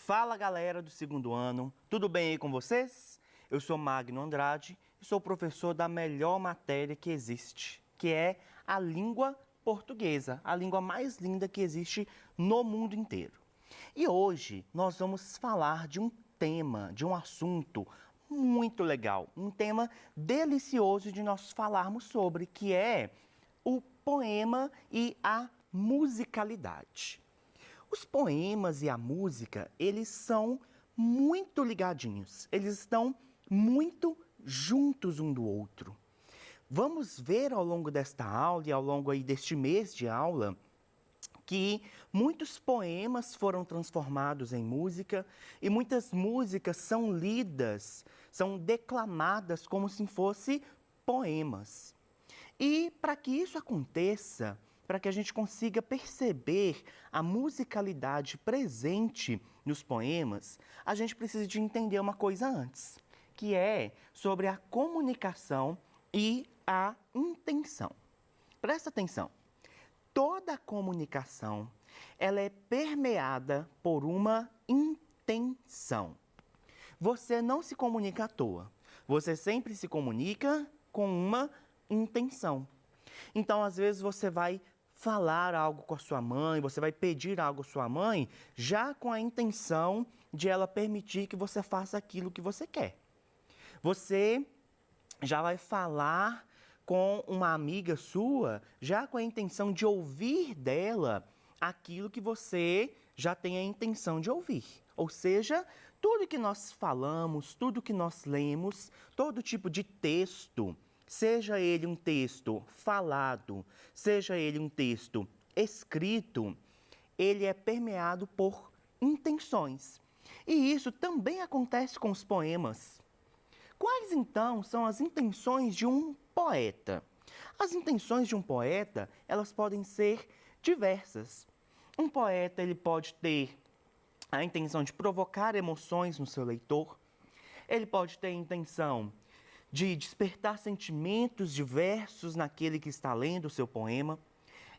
Fala galera do segundo ano, tudo bem aí com vocês? Eu sou Magno Andrade e sou professor da melhor matéria que existe, que é a língua portuguesa, a língua mais linda que existe no mundo inteiro. E hoje nós vamos falar de um tema, de um assunto muito legal, um tema delicioso de nós falarmos sobre, que é o poema e a musicalidade. Os poemas e a música, eles são muito ligadinhos, eles estão muito juntos um do outro. Vamos ver ao longo desta aula e ao longo aí deste mês de aula que muitos poemas foram transformados em música e muitas músicas são lidas, são declamadas como se fossem poemas. E para que isso aconteça, para que a gente consiga perceber a musicalidade presente nos poemas, a gente precisa de entender uma coisa antes, que é sobre a comunicação e a intenção. Presta atenção. Toda comunicação, ela é permeada por uma intenção. Você não se comunica à toa. Você sempre se comunica com uma intenção. Então, às vezes, você vai falar algo com a sua mãe, você vai pedir algo à sua mãe, já com a intenção de ela permitir que você faça aquilo que você quer. Você já vai falar com uma amiga sua, já com a intenção de ouvir dela aquilo que você já tem a intenção de ouvir. Ou seja, tudo que nós falamos, tudo que nós lemos, todo tipo de texto, seja ele um texto falado, seja ele um texto escrito, ele é permeado por intenções. E isso também acontece com os poemas. Quais então são as intenções de um poeta? As intenções de um poeta, elas podem ser diversas. Um poeta, ele pode ter a intenção de provocar emoções no seu leitor. Ele pode ter a intenção de despertar sentimentos diversos naquele que está lendo o seu poema.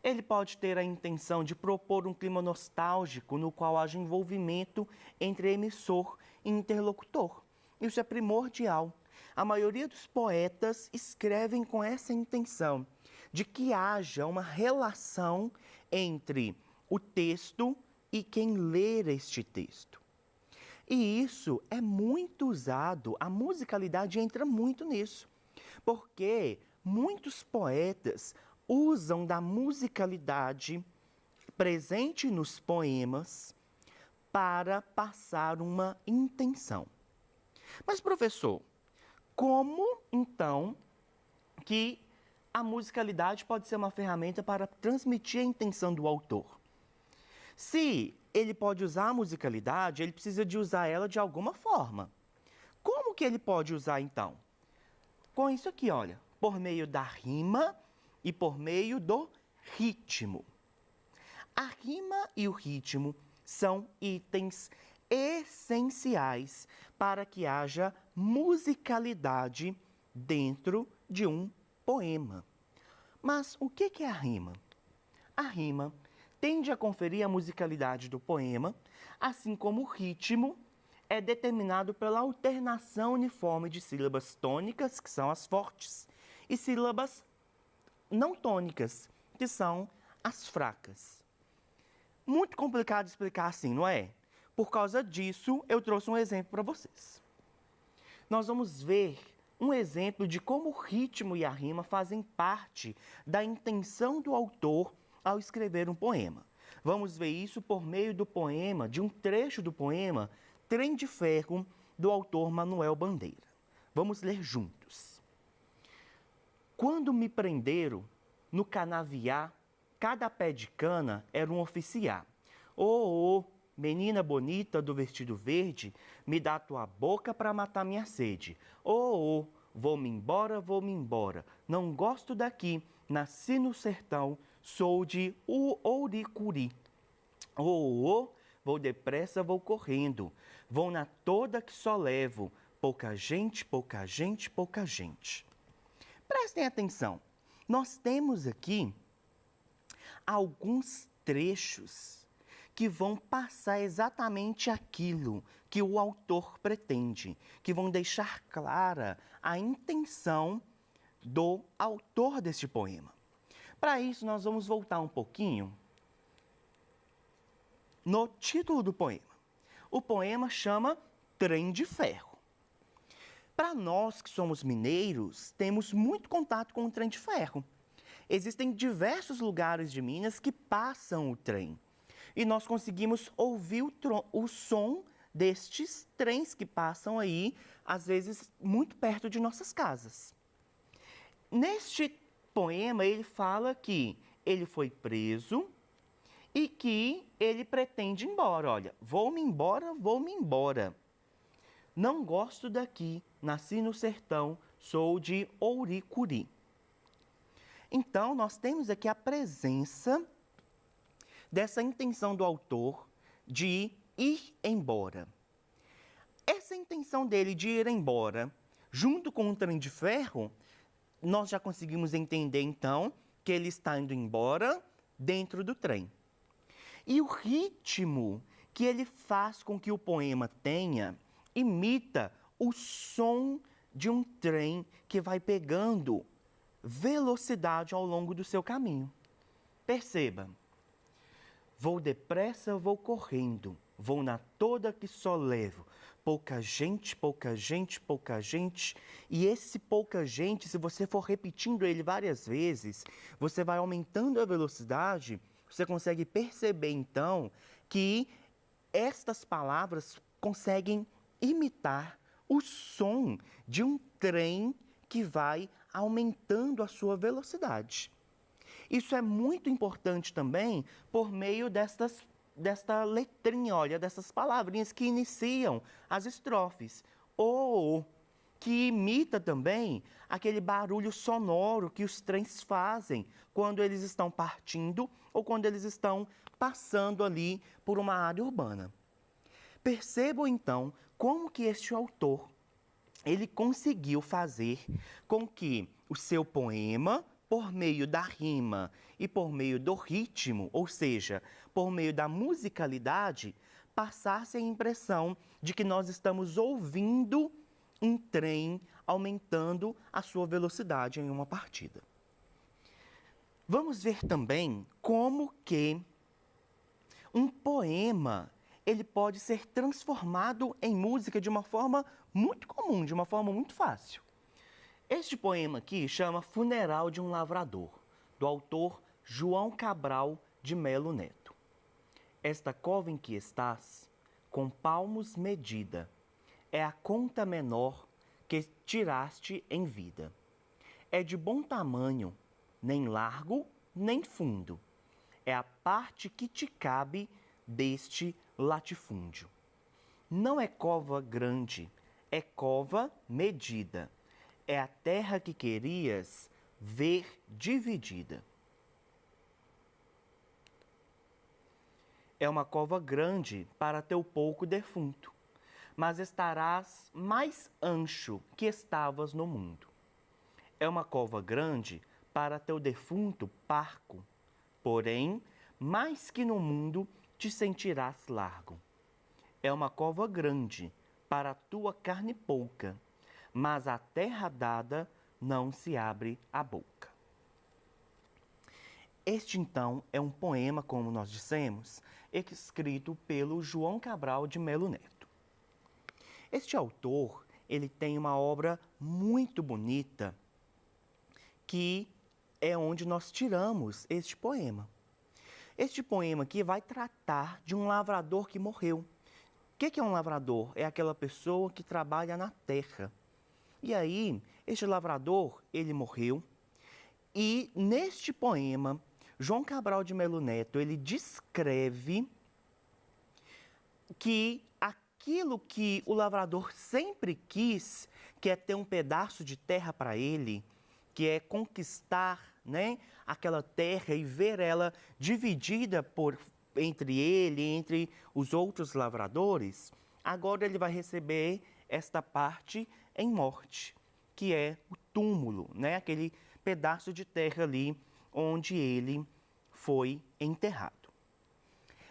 Ele pode ter a intenção de propor um clima nostálgico no qual haja envolvimento entre emissor e interlocutor. Isso é primordial. A maioria dos poetas escrevem com essa intenção de que haja uma relação entre o texto e quem ler este texto. E isso é muito usado, a musicalidade entra muito nisso, porque muitos poetas usam da musicalidade presente nos poemas para passar uma intenção. Mas, professor, como então que a musicalidade pode ser uma ferramenta para transmitir a intenção do autor? Se ele pode usar a musicalidade, ele precisa de usar ela de alguma forma. Como que ele pode usar então? Com isso aqui, olha, por meio da rima e por meio do ritmo. A rima e o ritmo são itens essenciais para que haja musicalidade dentro de um poema. Mas o que é a rima? A rima tende a conferir a musicalidade do poema, assim como o ritmo é determinado pela alternação uniforme de sílabas tônicas, que são as fortes, e sílabas não tônicas, que são as fracas. Muito complicado de explicar assim, não é? Por causa disso, eu trouxe um exemplo para vocês. Nós vamos ver um exemplo de como o ritmo e a rima fazem parte da intenção do autor ao escrever um poema. Vamos ver isso por meio do poema, de um trecho do poema Trem de Ferro, do autor Manuel Bandeira. Vamos ler juntos. Quando me prenderam no canaviá, cada pé de cana era um oficiar. Oh, menina bonita do vestido verde, me dá tua boca para matar minha sede. Oh, vou-me embora, não gosto daqui, nasci no sertão, sou de Ouricuri. Oh, vou depressa, vou correndo, vou na toda que só levo, pouca gente, pouca gente, pouca gente. Prestem atenção, nós temos aqui alguns trechos que vão passar exatamente aquilo que o autor pretende, que vão deixar clara a intenção do autor deste poema. Para isso, nós vamos voltar um pouquinho no título do poema. O poema chama Trem de Ferro. Para nós que somos mineiros, temos muito contato com o trem de ferro. Existem diversos lugares de Minas que passam o trem. E nós conseguimos ouvir o som destes trens que passam aí, às vezes, muito perto de nossas casas. Neste poema, ele fala que ele foi preso e que ele pretende ir embora. Olha, vou-me embora, vou-me embora. Não gosto daqui, nasci no sertão, sou de Ouricuri. Então, nós temos aqui a presença dessa intenção do autor de ir embora. Essa intenção dele de ir embora, junto com o trem de ferro, nós já conseguimos entender, então, que ele está indo embora dentro do trem. E o ritmo que ele faz com que o poema tenha imita o som de um trem que vai pegando velocidade ao longo do seu caminho. Perceba, vou depressa, vou correndo, vou na toda que só levo. Pouca gente, pouca gente, pouca gente. E esse pouca gente, se você for repetindo ele várias vezes, você vai aumentando a velocidade, você consegue perceber então que estas palavras conseguem imitar o som de um trem que vai aumentando a sua velocidade. Isso é muito importante também por meio desta letrinha, olha, dessas palavrinhas que iniciam as estrofes. Ou que imita também aquele barulho sonoro que os trens fazem quando eles estão partindo ou quando eles estão passando ali por uma área urbana. Percebam então como que este autor ele conseguiu fazer com que o seu poema, por meio da rima e por meio do ritmo, ou seja, por meio da musicalidade, passasse a impressão de que nós estamos ouvindo um trem aumentando a sua velocidade em uma partida. Vamos ver também como que um poema ele pode ser transformado em música de uma forma muito comum, de uma forma muito fácil. Este poema aqui chama Funeral de um Lavrador, do autor João Cabral de Melo Neto. Esta cova em que estás, com palmos medida, é a conta menor que tiraste em vida. É de bom tamanho, nem largo, nem fundo. É a parte que te cabe deste latifúndio. Não é cova grande, é cova medida. É a terra que querias ver dividida. É uma cova grande para teu pouco defunto, mas estarás mais ancho que estavas no mundo. É uma cova grande para teu defunto parco, porém, mais que no mundo te sentirás largo. É uma cova grande para a tua carne pouca, mas a terra dada não se abre a boca. Este, então, é um poema, como nós dissemos, escrito pelo João Cabral de Melo Neto. Este autor, ele tem uma obra muito bonita, que é onde nós tiramos este poema. Este poema aqui vai tratar de um lavrador que morreu. O que é um lavrador? É aquela pessoa que trabalha na terra. E aí, este lavrador, ele morreu. E neste poema, João Cabral de Melo Neto, ele descreve que aquilo que o lavrador sempre quis, que é ter um pedaço de terra para ele, que é conquistar, né, aquela terra e ver ela dividida entre ele e entre os outros lavradores, agora ele vai receber esta parte em morte, que é o túmulo, né, aquele pedaço de terra ali onde ele foi enterrado.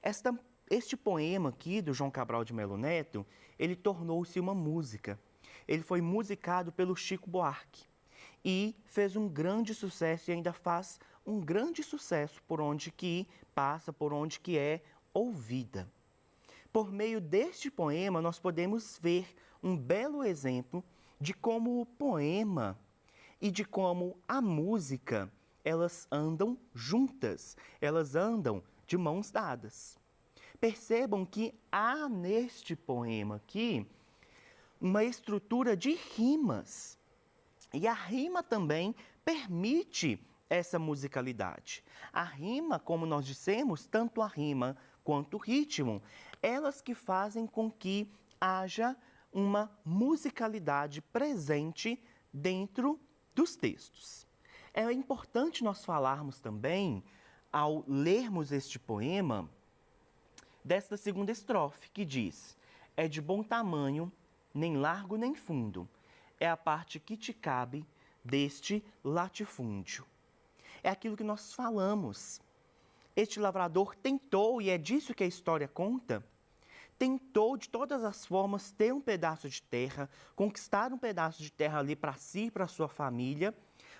Esta Este poema aqui do João Cabral de Melo Neto, ele tornou-se uma música. Ele foi musicado pelo Chico Buarque e fez um grande sucesso e ainda faz um grande sucesso por onde que passa, por onde que é ouvida. Por meio deste poema, nós podemos ver um belo exemplo de como o poema e de como a música, elas andam juntas, elas andam de mãos dadas. Percebam que há neste poema aqui uma estrutura de rimas. E a rima também permite essa musicalidade. A rima, como nós dissemos, tanto a rima quanto o ritmo, elas que fazem com que haja uma musicalidade presente dentro dos textos. É importante nós falarmos também, ao lermos este poema, desta segunda estrofe, que diz: é de bom tamanho, nem largo nem fundo, é a parte que te cabe deste latifúndio. É aquilo que nós falamos. Este lavrador tentou, e é disso que a história conta, tentou de todas as formas ter um pedaço de terra, conquistar um pedaço de terra ali para si e para sua família,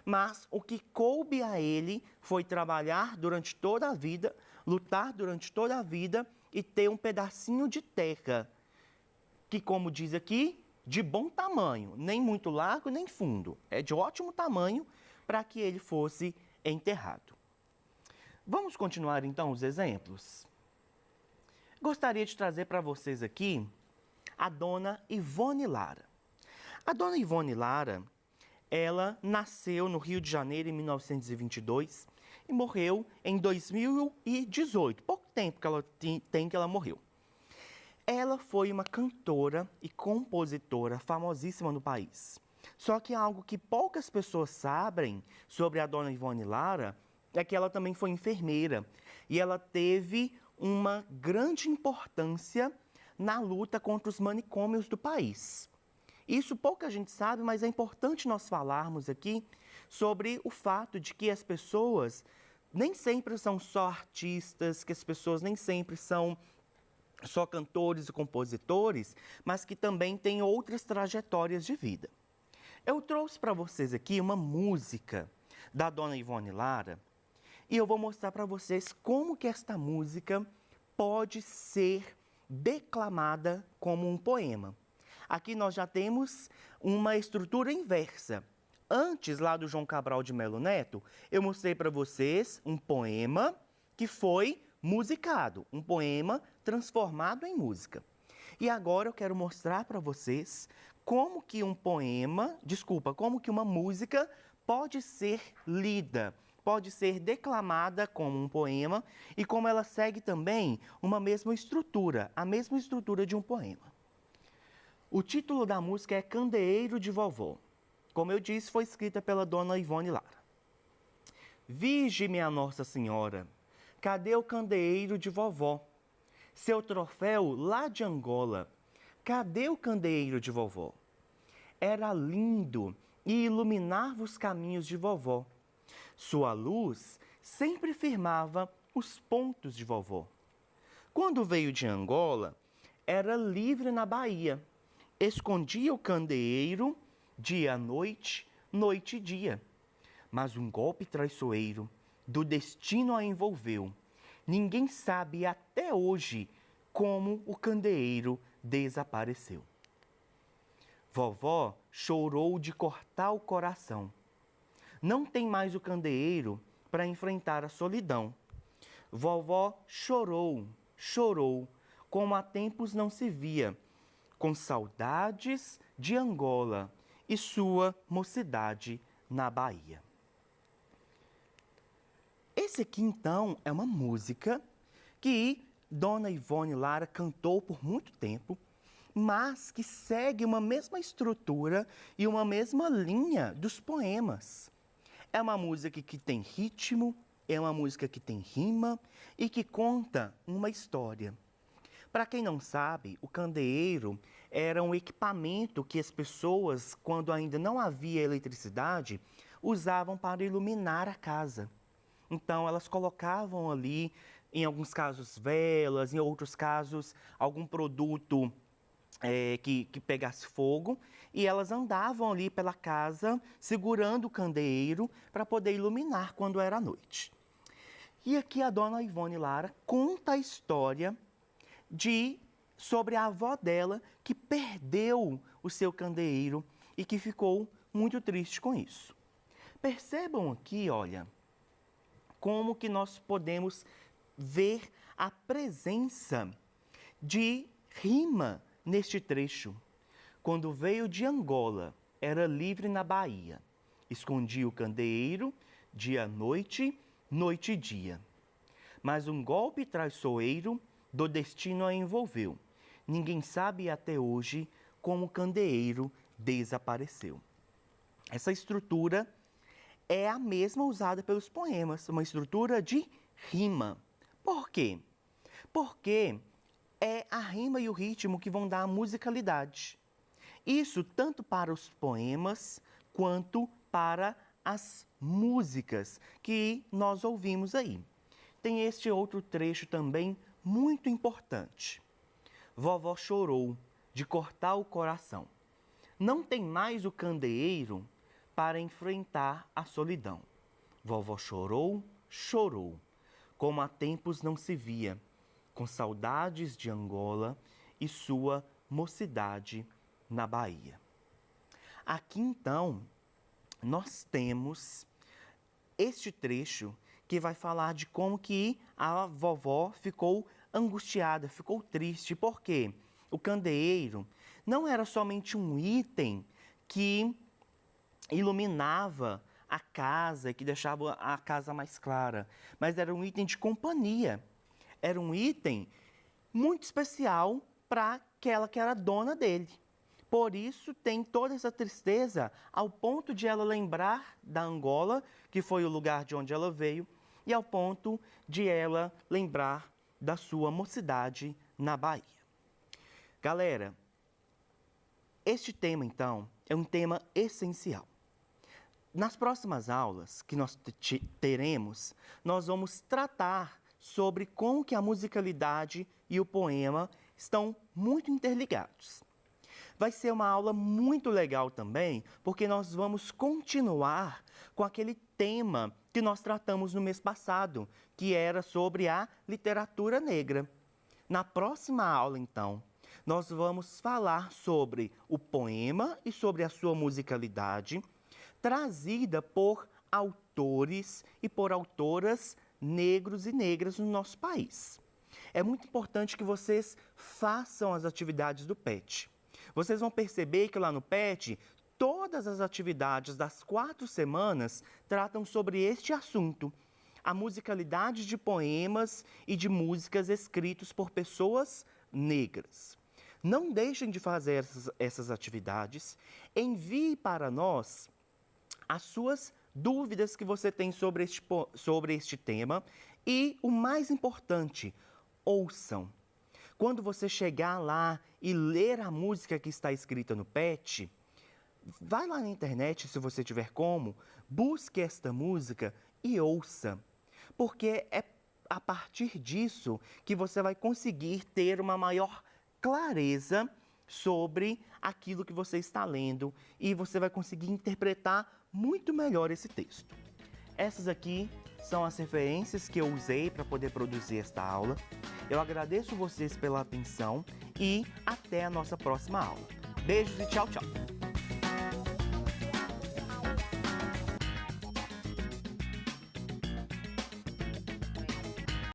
mas o que coube a ele foi trabalhar durante toda a vida, lutar durante toda a vida e ter um pedacinho de terra, que, como diz aqui, de bom tamanho, nem muito largo nem fundo, é de ótimo tamanho para que ele fosse enterrado. Vamos continuar então os exemplos? Gostaria de trazer para vocês aqui a dona Ivone Lara. A dona Ivone Lara, ela nasceu no Rio de Janeiro em 1922 e morreu em 2018, pouco tempo que ela tem que ela morreu. Ela foi uma cantora e compositora famosíssima no país. Só que algo que poucas pessoas sabem sobre a dona Ivone Lara é que ela também foi enfermeira e ela teve uma grande importância na luta contra os manicômios do país. Isso pouca gente sabe, mas é importante nós falarmos aqui sobre o fato de que as pessoas nem sempre são só artistas, que as pessoas nem sempre são só cantores e compositores, mas que também têm outras trajetórias de vida. Eu trouxe para vocês aqui uma música da dona Ivone Lara e eu vou mostrar para vocês como que esta música pode ser declamada como um poema. Aqui nós já temos uma estrutura inversa. Antes, lá do João Cabral de Melo Neto, eu mostrei para vocês um poema que foi musicado, um poema transformado em música. E agora eu quero mostrar para vocês como que como que uma música pode ser lida, pode ser declamada como um poema e como ela segue também uma mesma estrutura, a mesma estrutura de um poema. O título da música é Candeeiro de Vovó. Como eu disse, foi escrita pela dona Ivone Lara. Virgem minha Nossa Senhora, cadê o candeeiro de vovó? Seu troféu lá de Angola, cadê o candeeiro de vovó? Era lindo e iluminava os caminhos de vovó. Sua luz sempre firmava os pontos de vovó. Quando veio de Angola, era livre na Bahia. Escondia o candeeiro dia à noite, noite e dia. Mas um golpe traiçoeiro do destino a envolveu. Ninguém sabe até hoje como o candeeiro desapareceu. Vovó chorou de cortar o coração. Não tem mais o candeeiro para enfrentar a solidão. Vovó chorou, chorou, como há tempos não se via, com saudades de Angola e sua mocidade na Bahia. Esse aqui, então, é uma música que dona Ivone Lara cantou por muito tempo, mas que segue uma mesma estrutura e uma mesma linha dos poemas. É uma música que tem ritmo, é uma música que tem rima e que conta uma história. Para quem não sabe, o candeeiro era um equipamento que as pessoas, quando ainda não havia eletricidade, usavam para iluminar a casa. Então, elas colocavam ali em alguns casos velas, em outros casos algum produto que pegasse fogo, e elas andavam ali pela casa segurando o candeeiro para poder iluminar quando era noite. E aqui a dona Ivone Lara conta a história sobre a avó dela que perdeu o seu candeeiro e que ficou muito triste com isso. Percebam aqui, olha, como que nós podemos ver a presença de rima neste trecho. Quando veio de Angola, era livre na Bahia. Escondia o candeeiro, dia noite, noite e dia. Mas um golpe traiçoeiro do destino a envolveu. Ninguém sabe até hoje como o candeeiro desapareceu. Essa estrutura é a mesma usada pelos poemas, uma estrutura de rima. Por quê? Porque é a rima e o ritmo que vão dar a musicalidade. Isso tanto para os poemas quanto para as músicas que nós ouvimos aí. Tem este outro trecho também muito importante. Vovó chorou de cortar o coração. Não tem mais o candeeiro para enfrentar a solidão. Vovó chorou, chorou, como há tempos não se via, com saudades de Angola e sua mocidade na Bahia. Aqui então, nós temos este trecho que vai falar de como que a vovó ficou angustiada, ficou triste, porque o candeeiro não era somente um item que iluminava a casa, que deixava a casa mais clara, mas era um item de companhia. Era um item muito especial para aquela que era dona dele. Por isso tem toda essa tristeza, ao ponto de ela lembrar da Angola, que foi o lugar de onde ela veio, e ao ponto de ela lembrar da sua mocidade na Bahia. Galera, este tema, então, é um tema essencial. Nas próximas aulas que nós teremos, nós vamos tratar sobre como que a musicalidade e o poema estão muito interligados. Vai ser uma aula muito legal também, porque nós vamos continuar com aquele tema que nós tratamos no mês passado, que era sobre a literatura negra. Na próxima aula, então, nós vamos falar sobre o poema e sobre a sua musicalidade, trazida por autores e por autoras negros e negras no nosso país. É muito importante que vocês façam as atividades do PET. Vocês vão perceber que lá no PET, todas as atividades das 4 semanas tratam sobre este assunto, a musicalidade de poemas e de músicas escritos por pessoas negras. Não deixem de fazer essas atividades, envie para nós as suas dúvidas que você tem sobre este tema e, o mais importante, ouçam. Quando você chegar lá e ler a música que está escrita no PET, vai lá na internet, se você tiver como, busque esta música e ouça, porque é a partir disso que você vai conseguir ter uma maior clareza sobre aquilo que você está lendo e você vai conseguir interpretar muito melhor esse texto. Essas aqui são as referências que eu usei para poder produzir esta aula. Eu agradeço vocês pela atenção e até a nossa próxima aula. Beijos e tchau, tchau!